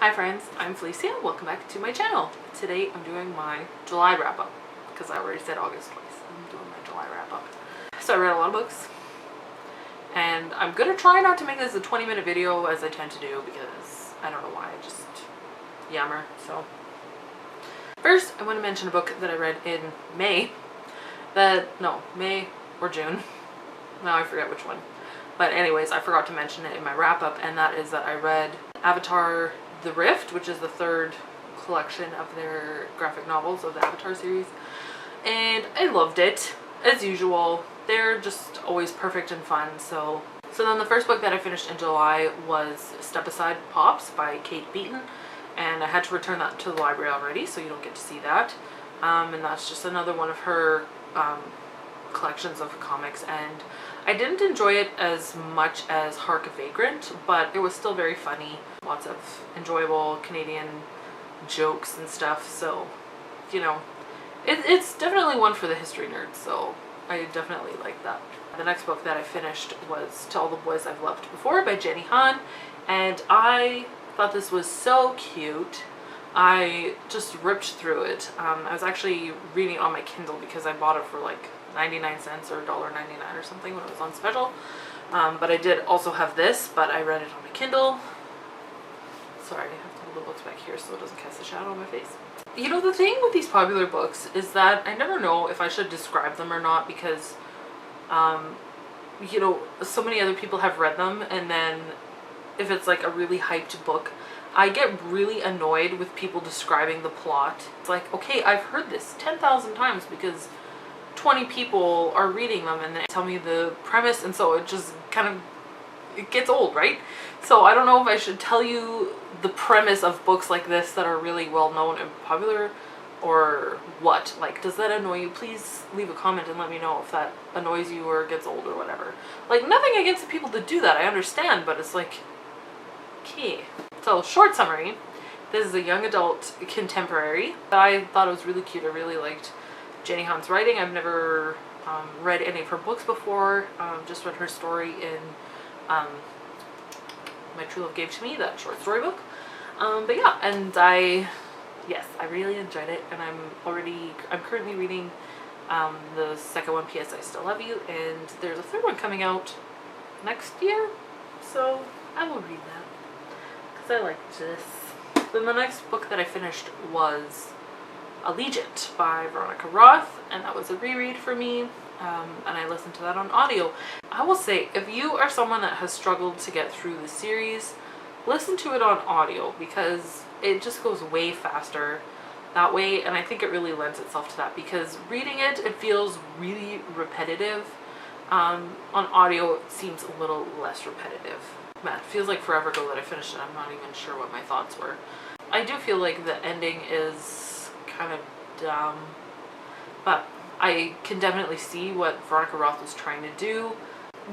Hi friends, I'm Felicia. Welcome back to my channel. Today I'm doing my July wrap-up because I already said August twice. I'm doing my July wrap-up. So I read a lot of books and I'm gonna try not to make this a 20-minute video as I tend to do because I don't know why, I just yammer. So first I want to mention a book that I read in May or June. Now I forget which one. But anyways, I forgot to mention it in my wrap-up, and that is that I read Avatar The Rift, which is the third collection of their graphic novels of the Avatar series. And I loved it, as usual. They're just always perfect and fun. So then the first book that I finished in July was Step Aside Pops by Kate Beaton. And I had to return that to the library already, so you don't get to see that. And that's just another one of her collections of comics, and I didn't enjoy it as much as Hark a Vagrant, but it was still very funny. Lots of enjoyable Canadian jokes and stuff, so you know, it's definitely one for the history nerds, so I definitely like that. The next book that I finished was To All the Boys I've Loved Before by Jenny Han, and I thought this was so cute. I just ripped through it. I was actually reading it on my Kindle because I bought it for like 99 cents or $1.99 or something when it was on special. But I did also have this, but I read it on my Kindle. Sorry, I have to hold the books back here so it doesn't cast a shadow on my face. You know, the thing with these popular books is that I never know if I should describe them or not because, you know, so many other people have read them, and then if it's like a really hyped book, I get really annoyed with people describing the plot. It's like, okay, I've heard this 10,000 times because 20 people are reading them and they tell me the premise, and so it just kind of, it gets old, right? So I don't know if I should tell you the premise of books like this that are really well known and popular or what. Like, does that annoy you? Please leave a comment and let me know if that annoys you or gets old or whatever. Like, nothing against the people that do that, I understand, but it's like, okay. So, short summary, this is a young adult contemporary. I thought it was really cute. I really liked Jenny Han's writing. I've never read any of her books before. Just read her story in My True Love Gave to Me, that short story book. But yeah, and I really enjoyed it, and I'm currently reading the second one, P.S. I Still Love You, and there's a third one coming out next year, so I will read that because I liked this. Then the next book that I finished was Allegiant by Veronica Roth, and that was a reread for me, and I listened to that on audio. I will say, if you are someone that has struggled to get through the series, listen to it on audio because it just goes way faster that way, and I think it really lends itself to that because reading it feels really repetitive. On audio it seems a little less repetitive. Man, it feels like forever ago that I finished it. I'm not even sure what my thoughts were. I do feel like the ending is kind of dumb, but I can definitely see what Veronica Roth was trying to do.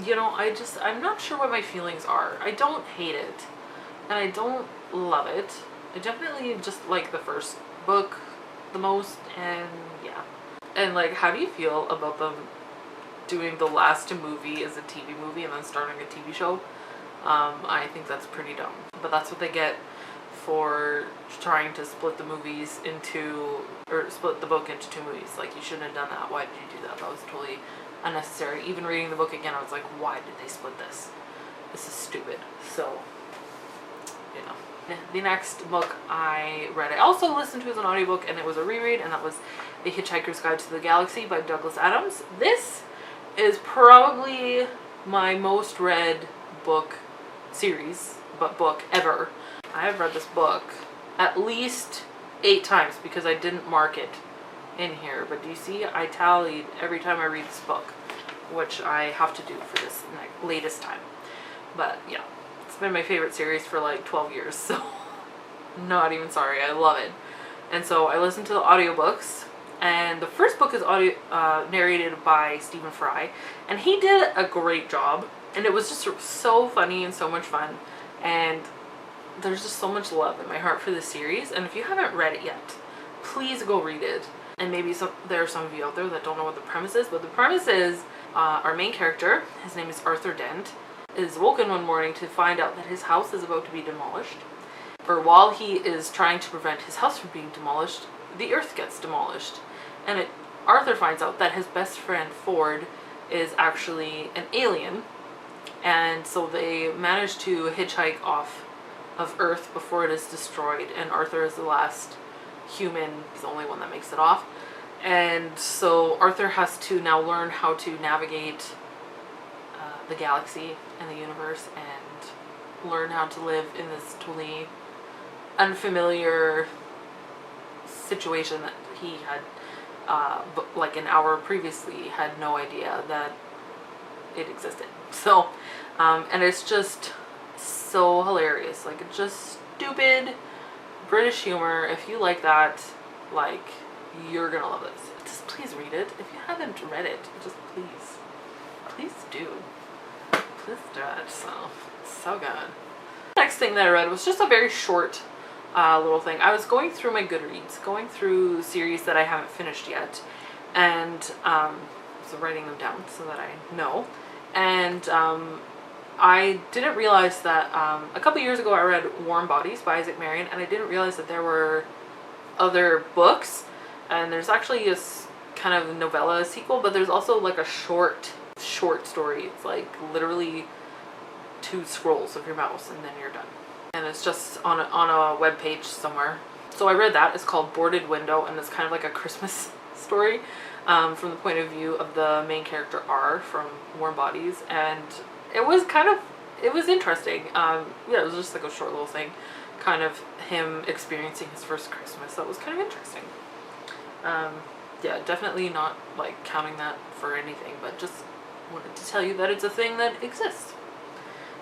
You know, I'm not sure what my feelings are. I don't hate it, and I don't love it. I definitely just like the first book the most, and yeah. And like, how do you feel about them doing the last movie as a TV movie and then starting a TV show? I think that's pretty dumb, but that's what they get for trying to split the movies into, or split the book into two movies. Like, you shouldn't have done that. Why did you do that? That was totally unnecessary. Even reading the book again, I was like, why did they split this? This is stupid. So, you know. The next book I read, I also listened to as an audiobook, and it was a reread, and that was The Hitchhiker's Guide to the Galaxy by Douglas Adams. This is probably my most read book ever. I have read this book at least 8 times because I didn't mark it in here. But do you see, I tallied every time I read this book, which I have to do for this latest time. But yeah, it's been my favorite series for like 12 years, so not even sorry, I love it. And so I listened to the audiobooks, and the first book is narrated by Stephen Fry, and he did a great job, and it was just so funny and so much fun, and there's just so much love in my heart for this series. And if you haven't read it yet, please go read it. And maybe there are some of you out there that don't know what the premise is, but the premise is our main character, his name is Arthur Dent, is woken one morning to find out that his house is about to be demolished, or while he is trying to prevent his house from being demolished, the earth gets demolished. And Arthur finds out that his best friend Ford is actually an alien, and so they manage to hitchhike off of Earth before it is destroyed, and Arthur is the last human. He's the only one that makes it off. And so Arthur has to now learn how to navigate the galaxy and the universe, and learn how to live in this totally unfamiliar situation that he had like an hour previously had no idea that it existed. So and it's just so hilarious. Like, it's just stupid British humor. If you like that, like, you're gonna love this. Just please read it. If you haven't read it, just please do. Please do it. So good. Next thing that I read was just a very short little thing. I was going through my Goodreads, going through series that I haven't finished yet, and so writing them down so that I know. And I didn't realize that a couple years ago I read Warm Bodies by Isaac Marion, and I didn't realize that there were other books, and there's actually a kind of novella sequel, but there's also like a short story. It's like literally 2 scrolls of your mouse and then you're done. And it's just on a web page somewhere. So I read that. It's called Boarded Window, and it's kind of like a Christmas story from the point of view of the main character R from Warm Bodies, and it was interesting. Yeah, it was just like a short little thing, kind of him experiencing his first Christmas. That was kind of interesting. Yeah, definitely not like counting that for anything, but just wanted to tell you that it's a thing that exists.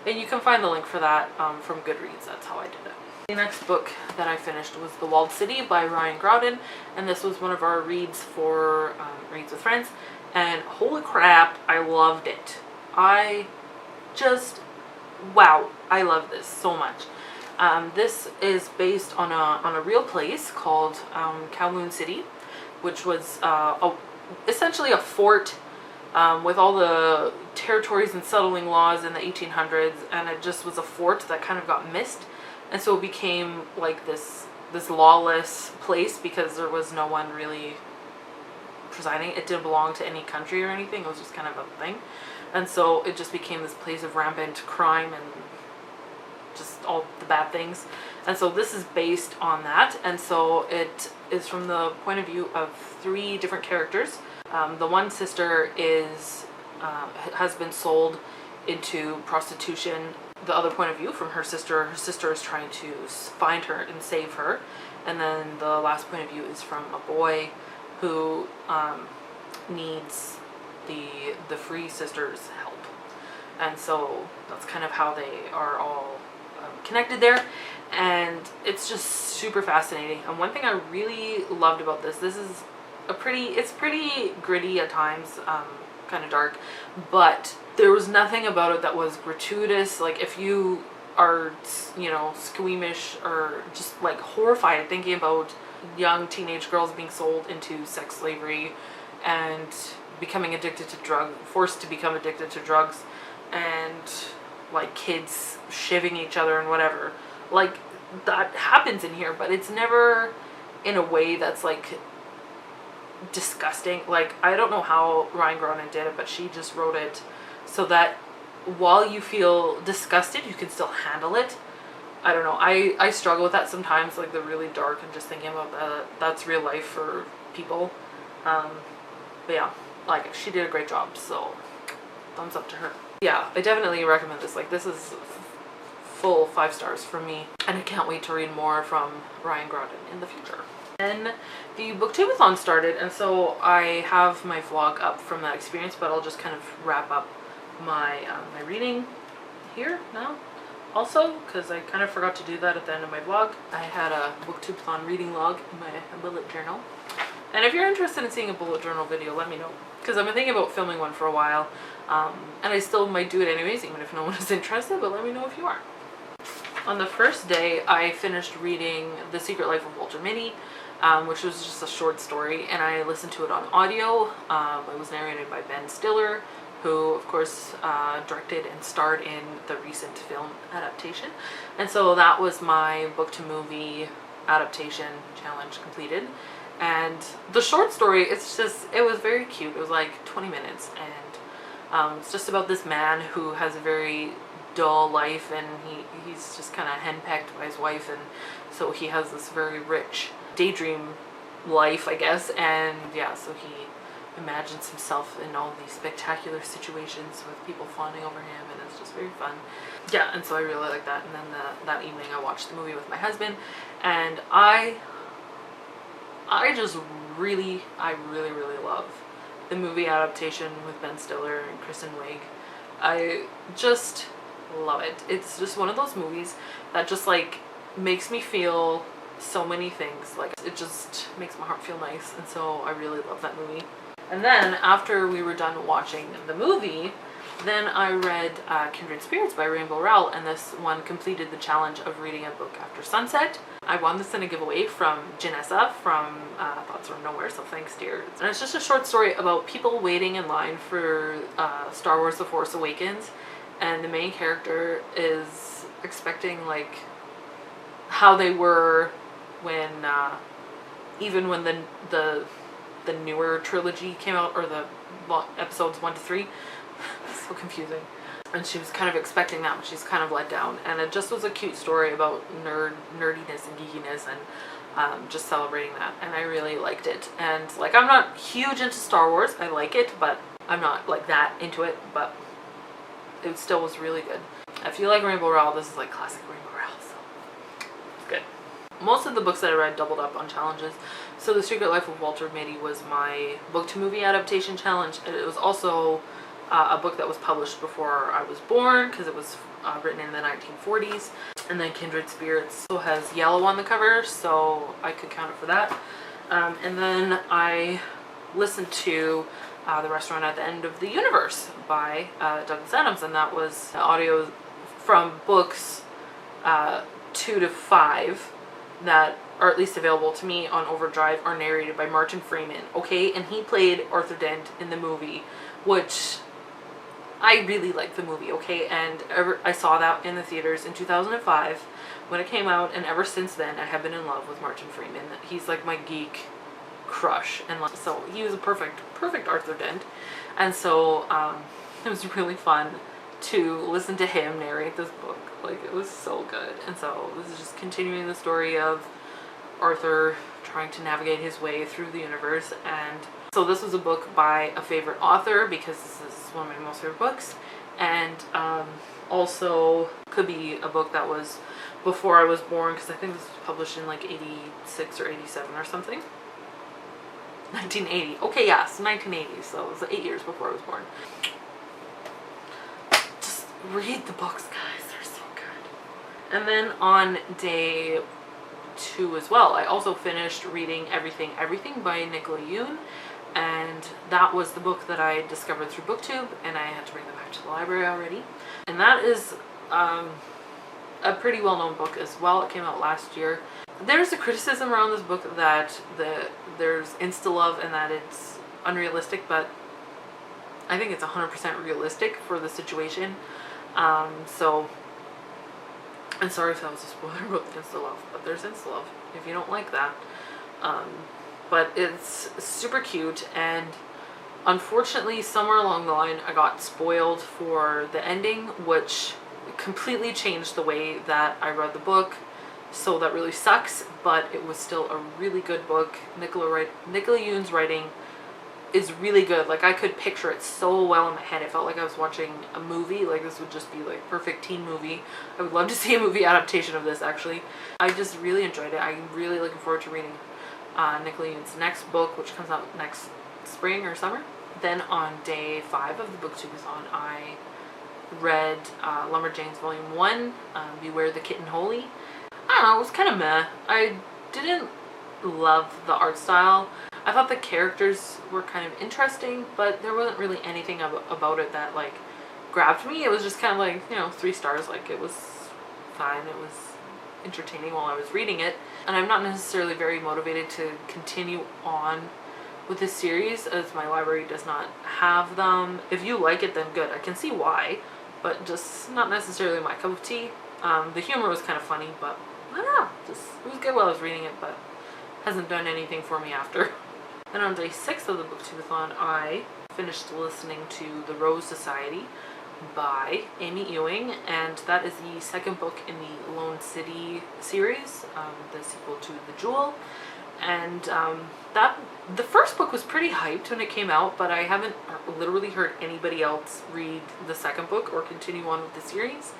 And you can find the link for that from Goodreads. That's how I did it. The next book that I finished was The Walled City by Ryan Groudon, and this was one of our reads for Reads with Friends, and holy crap, I loved it. Wow, I love this so much. This is based on a real place called Kowloon City, which was essentially a fort with all the territories and settling laws in the 1800s, and it just was a fort that kind of got missed, and so it became like this lawless place because there was no one really presiding. It didn't belong to any country or anything. It was just kind of a thing, and so it just became this place of rampant crime and just all the bad things. And so this is based on that, and so it is from the point of view of 3 different characters. The one sister has been sold into prostitution. The other point of view from her sister is trying to find her and save her. And then the last point of view is from a boy who needs the free sister's help. And so that's kind of how they are all connected there. And it's just super fascinating. And one thing I really loved about this is it's pretty gritty at times, kind of dark, but there was nothing about it that was gratuitous. Like, if you are, squeamish or just like horrified at thinking about young teenage girls being sold into sex slavery and becoming forced to become addicted to drugs, and like kids shivving each other and whatever, like that happens in here, but it's never in a way that's like disgusting. Like, I don't know how Ryan Groudon did it, but she just wrote it so that while you feel disgusted, you can still handle it. I don't know. I struggle with that sometimes, like the really dark and just thinking about that's real life for people. But yeah, like, she did a great job, so thumbs up to her. Yeah, I definitely recommend this. Like, this is full 5 stars from me, and I can't wait to read more from Ryan Groudon in the future. Then the Booktube-a-thon started, and so I have my vlog up from that experience, but I'll just kind of wrap up my my reading here now also, because I kind of forgot to do that at the end of my vlog. I had a Booktube-a-thon reading log in my bullet journal, and if you're interested in seeing a bullet journal video, let me know, because I've been thinking about filming one for a while, and I still might do it anyways, even if no one is interested, but let me know if you are. On the first day, I finished reading The Secret Life of Walter Mitty, which was just a short story, and I listened to it on audio. It was narrated by Ben Stiller, who of course directed and starred in the recent film adaptation. And so that was my book to movie adaptation challenge completed. And the short story, it was very cute. It was like 20 minutes, and it's just about this man who has a very dull life, and he's just kind of henpecked by his wife, and so he has this very rich daydream life, I guess. And yeah, so he imagines himself in all these spectacular situations with people fawning over him, and it's just very fun. Yeah, and so I really like that. And then that evening I watched the movie with my husband, and I really love the movie adaptation with Ben Stiller and Kristen Wiig. I just love it. It's just one of those movies that just like makes me feel so many things. Like, it just makes my heart feel nice, and so I really love that movie. And then after we were done watching the movie, then I read Kindred Spirits by Rainbow Rowell, and this one completed the challenge of reading a book after sunset. I won this in a giveaway from Janessa from Thoughts From Nowhere, so thanks dear. And it's just a short story about people waiting in line for Star Wars The Force Awakens, and the main character is expecting like how they were when even when the newer trilogy came out, or the episodes 1 to 3. So confusing. And she was kind of expecting that, but she's kind of let down. And it just was a cute story about nerdiness and geekiness, and just celebrating that. And I really liked it. And like, I'm not huge into Star Wars. I like it, but I'm not like that into it. But it still was really good. If you like Rainbow Rowell, this is like classic Rainbow Rowell, so it's good. Most of the books that I read doubled up on challenges. So The Secret Life of Walter Mitty was my book to movie adaptation challenge. It was also a book that was published before I was born, because it was written in the 1940s. And then Kindred Spirits also has yellow on the cover, so I could count it for that. And then I listened to The Restaurant at the End of the Universe by Douglas Adams, and that was audio from books 2 to 5 that are at least available to me on Overdrive, are narrated by Martin Freeman, okay? And he played Arthur Dent in the movie, which I really liked the movie, okay? And I saw that in the theaters in 2005 when it came out, and ever since then I have been in love with Martin Freeman. He's like my geek crush, and like, so he was a perfect Arthur Dent. And so it was really fun to listen to him narrate this book. Like, it was so good. And so this is just continuing the story of Arthur trying to navigate his way through the universe. And so this was a book by a favorite author, because this is one of my most favorite books, and also could be a book that was before I was born, because I think this was published in like 86 or 87 or something. 1980. Okay, yes, 1980, so it was 8 years before I was born. Just read the books, guys. They're so good. And then on day 2 as well, I also finished reading Everything by Nicola Yoon. And that was the book that I discovered through Booktube, and I had to bring them back to the library already. And that is a pretty well-known book as well. It came out last year. There's a criticism around this book that there's insta-love and that it's unrealistic, but I think it's 100% realistic for the situation. So I'm sorry if that was a spoiler about the insta-love, but there's insta-love if you don't like that. But it's super cute, and unfortunately somewhere along the line I got spoiled for the ending, which completely changed the way that I read the book, so that really sucks. But it was still a really good book. Nicola Yoon's writing is really good. Like, I could picture it so well in my head. It felt like I was watching a movie. Like, this would just be like perfect teen movie. I would love to see a movie adaptation of this, actually. I just really enjoyed it. I'm really looking forward to reading Nicola Yoon's next book, which comes out next spring or summer. Then on day 5 of the Booktube-a-thon, I read Lumberjanes Volume 1, Beware the Kitten Holy. I don't know, it was kind of meh. I didn't love the art style. I thought the characters were kind of interesting, but there wasn't really anything about it that like grabbed me. It was just kind of like, you know, 3 stars. Like, it was fine. It was entertaining while I was reading it, and I'm not necessarily very motivated to continue on with this series, as my library does not have them. If you like it, then good. I can see why, but just not necessarily my cup of tea. The humor was kind of funny, but I don't know, just it was good while I was reading it, but hasn't done anything for me after. Then on day 6 of the Booktube-a-thon, I finished listening to The Rose Society by Amy Ewing, and that is the second book in the Lone City series, the sequel to The Jewel. And the first book was pretty hyped when it came out, but I haven't literally heard anybody else read the second book or continue on with the series.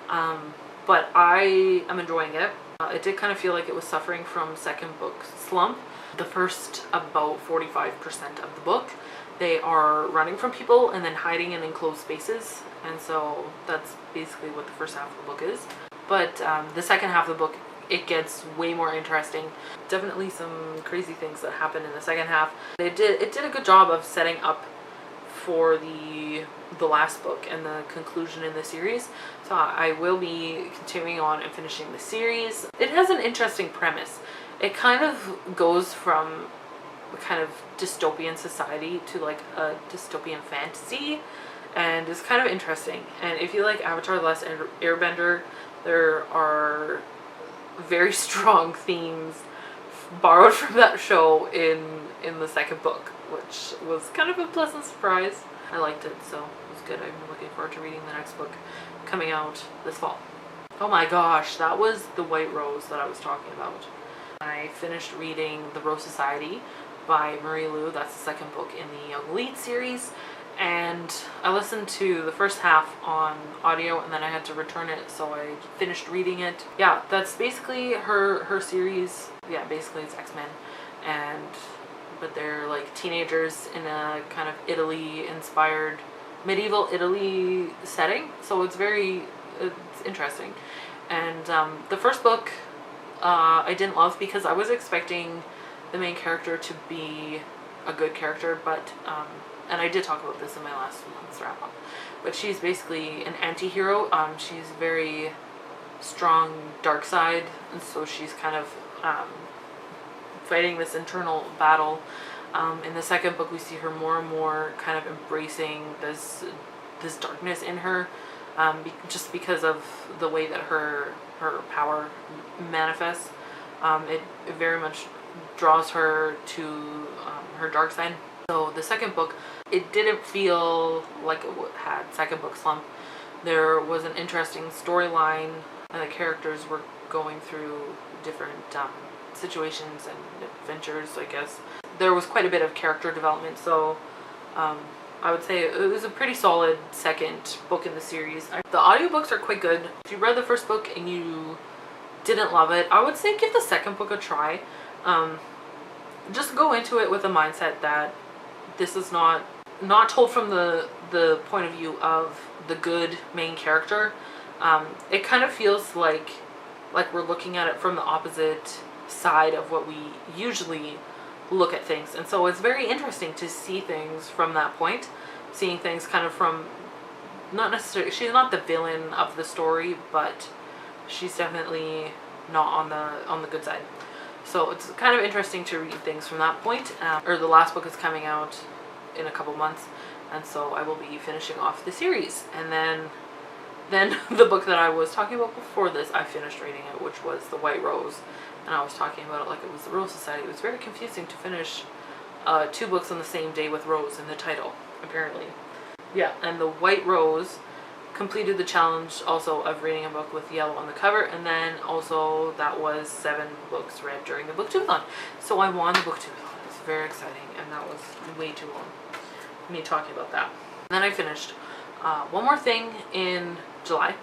But I am enjoying it. It did kind of feel like it was suffering from second book slump. The first about 45% of the book, they are running from people and then hiding in enclosed spaces, and so that's basically what the first half of the book is. But the second half of the book, it gets way more interesting. Definitely some crazy things that happen in the second half. It did a good job of setting up for the last book and the conclusion in the series. So I will be continuing on and finishing the series. It has an interesting premise. It kind of goes from a kind of dystopian society to like a dystopian fantasy, and it's kind of interesting. And if you like Avatar: The Last Airbender, there are very strong themes borrowed from that show in the second book, which was kind of a pleasant surprise. I liked it, so it was good. I'm looking forward to reading the next book coming out this fall. Oh my gosh, that was The White Rose that I was talking about. I finished reading The Rose Society by Marie Lu. That's the second book in the Young Elite series, and I listened to the first half on audio and then I had to return it, so I finished reading it. Yeah, that's basically her series. Yeah, basically it's X-Men, but they're like teenagers in a kind of Italy-inspired, medieval Italy setting, so it's interesting. And the first book I didn't love because I was expecting the main character to be a good character, but and I did talk about this in my last month's wrap-up, but she's basically an anti-hero. She's very strong dark side, and so she's kind of fighting this internal battle. In the second book, we see her more and more kind of embracing this darkness in her, just because of the way that her power manifests. It very much draws her to her dark side. So the second book, it didn't feel like it had second book slump. There was an interesting storyline, and the characters were going through different situations and adventures, I guess. There was quite a bit of character development, so I would say it was a pretty solid second book in the series. The audiobooks are quite good. If you read the first book and you didn't love it, I would say give the second book a try. Just go into it with a mindset that this is not told from the point of view of the good main character. It kind of feels like we're looking at it from the opposite side of what we usually look at things, and so it's very interesting to see things from that point, seeing things kind of from, not necessarily, she's not the villain of the story, but she's definitely not on the good side. So it's kind of interesting to read things from that point. Or the last book is coming out in a couple months, and so I will be finishing off the series. And then the book that I was talking about before this, I finished reading it, which was The White Rose. And I was talking about it like it was The Rose Society. It was very confusing to finish 2 books on the same day with Rose in the title, apparently. Yeah, and The White Rose completed the challenge also of reading a book with yellow on the cover, and then also that was 7 books read during the Booktube-a-thon. So I won the Booktube-a-thon. It was very exciting, and that was way too long, me talking about that. And then I finished one more thing in July,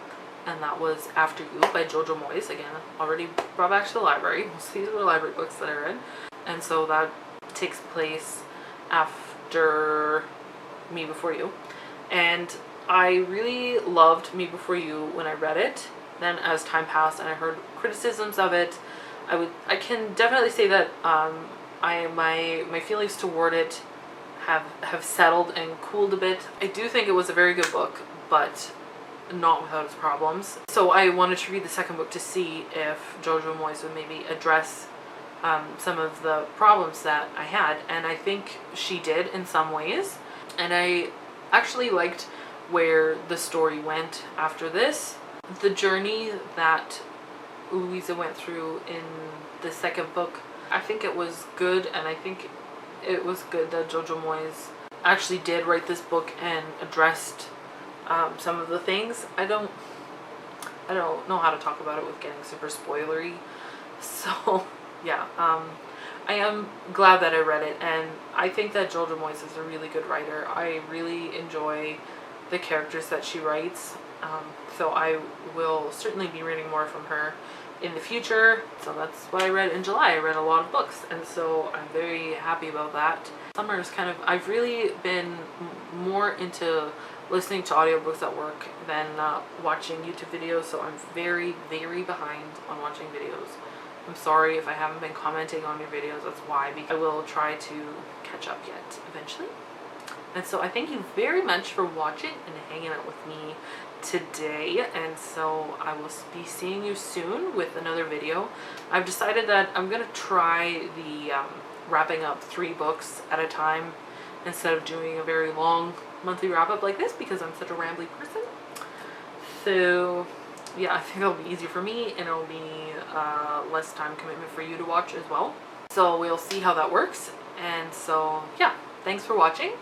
and that was After You by Jojo Moyes. Again, already brought back to the library. These are the library books that I read. And so that takes place after Me Before You. And I really loved Me Before You when I read it. Then as time passed and I heard criticisms of it, I can definitely say that my feelings toward it have settled and cooled a bit. I do think it was a very good book, but not without its problems. So I wanted to read the second book to see if Jojo Moyes would maybe address some of the problems that I had, and I think she did in some ways. And I actually liked where the story went after this. The journey that Louisa went through in the second book, I think it was good, and I think it was good that Jojo Moyes actually did write this book and addressed some of the things. I don't know how to talk about it with getting super spoilery, so yeah, I am glad that I read it, and I think that Jojo Moyes is a really good writer. I really enjoy the characters that she writes, so I will certainly be reading more from her in the future. So that's what I read in July. I read a lot of books, and so I'm very happy about that. Summer is kind of, I've really been more into listening to audiobooks at work than watching YouTube videos, so I'm very, very behind on watching videos. I'm sorry if I haven't been commenting on your videos, that's why, because I will try to catch up yet eventually. And so I thank you very much for watching and hanging out with me today, and so I will be seeing you soon with another video. I've decided that I'm gonna try the wrapping up 3 books at a time instead of doing a very long monthly wrap up like this, because I'm such a rambly person. So yeah, I think it'll be easier for me, and it'll be less time commitment for you to watch as well. So we'll see how that works. And so yeah, thanks for watching,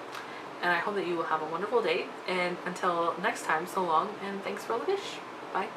and I hope that you will have a wonderful day, and until next time, so long, and thanks for all the fish. Bye.